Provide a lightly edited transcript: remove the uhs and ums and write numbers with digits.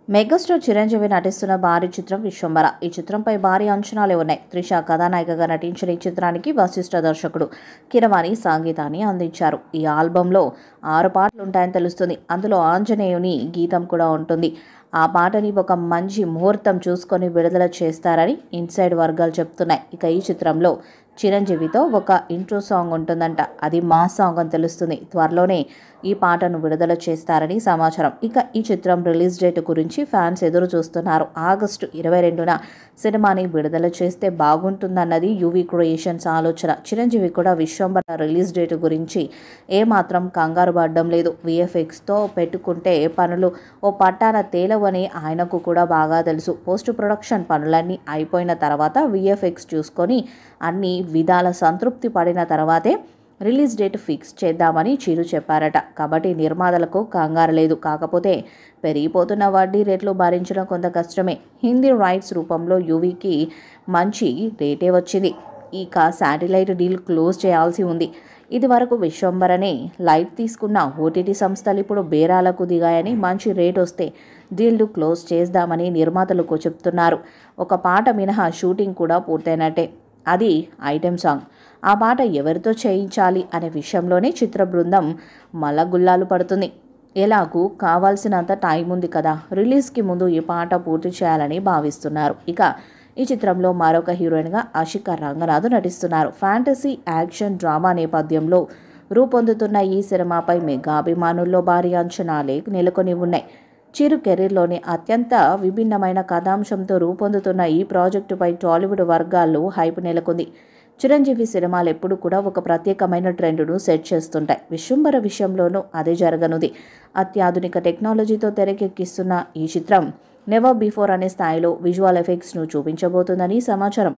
Megastar Chiranjeevi నటిస్తున్న భారీ చిత్రం విశ్వంబర. ఈ చిత్రంపై భారీ అంచనాలే ఉన్నాయి. త్రిష కథానాయికగా నటించిన ఈ చిత్రానికి వశిష్ఠ దర్శకుడు కీరవాణి సంగీతాన్ని అందించారు. ఈ ఆల్బంలో 6 పాటలుంటాయని తెలుస్తుంది. అందులో ఆంజనేయుని గీతం కూడా ఉంటుంది. ఆ పాటని ఒక మంచి ముహూర్తం చూసుకొని విడుదల చేస్తారని ఇన్సైడ్ వర్గాలు చెప్తున్నాయి. ఇక ఈ చిత్రంలో చిరంజీవితో ఒక ఇంట్రో సాంగ్ ఉంటుందంట. అది మాస్ సాంగ్ అని తెలుస్తుంది. త్వరలోనే ఈ పాటను విడుదల చేస్తారని సమాచారం. ఇక ఈ చిత్రం రిలీజ్ డేట్ గురించి ఫ్యాన్స్ ఎదురు చూస్తున్నారు. ఆగస్టు 22న సినిమాని విడుదల చేస్తే బాగుంటుందన్నది యువి క్రియేషన్స్ ఆలోచన. చిరంజీవి కూడా విశ్వంబర రిలీజ్ డేట్ గురించి ఏమాత్రం కంగారు పడడం లేదు. విఎఫ్ఎక్స్తో పెట్టుకుంటే పనులు ఓ పట్టాన తేలవని ఆయనకు కూడా బాగా తెలుసు. పోస్ట్ ప్రొడక్షన్ పనులన్నీ అయిపోయిన తర్వాత విఎఫ్ఎక్స్ చూసుకొని అన్ని విధాల సంతృప్తి పడిన తర్వాతే రిలీజ్ డేట్ ఫిక్స్ చేద్దామని చిరు చెప్పారట. కాబట్టి నిర్మాతలకు కంగారు లేదు. కాకపోతే పెరిగిపోతున్న వడ్డీ రేట్లు భరించడం కొంత కష్టమే. హిందీ రైట్స్ రూపంలో యువీకి మంచి రేటే వచ్చింది. ఇక శాటిలైట్ డీల్ క్లోజ్ చేయాల్సి ఉంది. ఇది వరకు విశ్వంబరనే లైట్ తీసుకున్న ఓటీటీ సంస్థలు ఇప్పుడు బేరాలకు దిగాయని, మంచి రేట్ వస్తే డీల్ను క్లోజ్ చేద్దామని నిర్మాతలకు చెప్తున్నారు. ఒక పాట మినహా షూటింగ్ కూడా పూర్తయినట్టే. అది ఐటెం సాంగ్. ఆ పాట ఎవరితో చేయించాలి అనే విషయంలోనే చిత్ర బృందం మల్లగుల్లాలు పడుతుంది. ఎలాగూ కావాల్సినంత టైం ఉంది కదా, రిలీజ్కి ముందు ఈ పాట పూర్తి చేయాలని భావిస్తున్నారు. ఇక ఈ చిత్రంలో మరొక హీరోయిన్గా ఆషికా రంగనాథ్ నటిస్తున్నారు. ఫ్యాంటసీ యాక్షన్ డ్రామా నేపథ్యంలో రూపొందుతున్న ఈ సినిమాపై మెగా అభిమానుల్లో భారీ అంచనాలే నెలకొని ఉన్నాయి. చిరు కెరీర్లోని అత్యంత విభిన్నమైన కథాంశంతో రూపొందుతున్న ఈ ప్రాజెక్టుపై టాలీవుడ్ వర్గాల్లో హైప్ నెలకొంది. చిరంజీవి సినిమాలు ఎప్పుడు కూడా ఒక ప్రత్యేకమైన ట్రెండ్ను సెట్ చేస్తుంటాయి. విశ్వంబర విషయంలోనూ అదే జరగనుంది. అత్యాధునిక టెక్నాలజీతో తెరకెక్కిస్తున్న ఈ చిత్రం నెవర్ బిఫోర్ అనే స్థాయిలో విజువల్ ఎఫెక్ట్స్ను చూపించబోతుందని సమాచారం.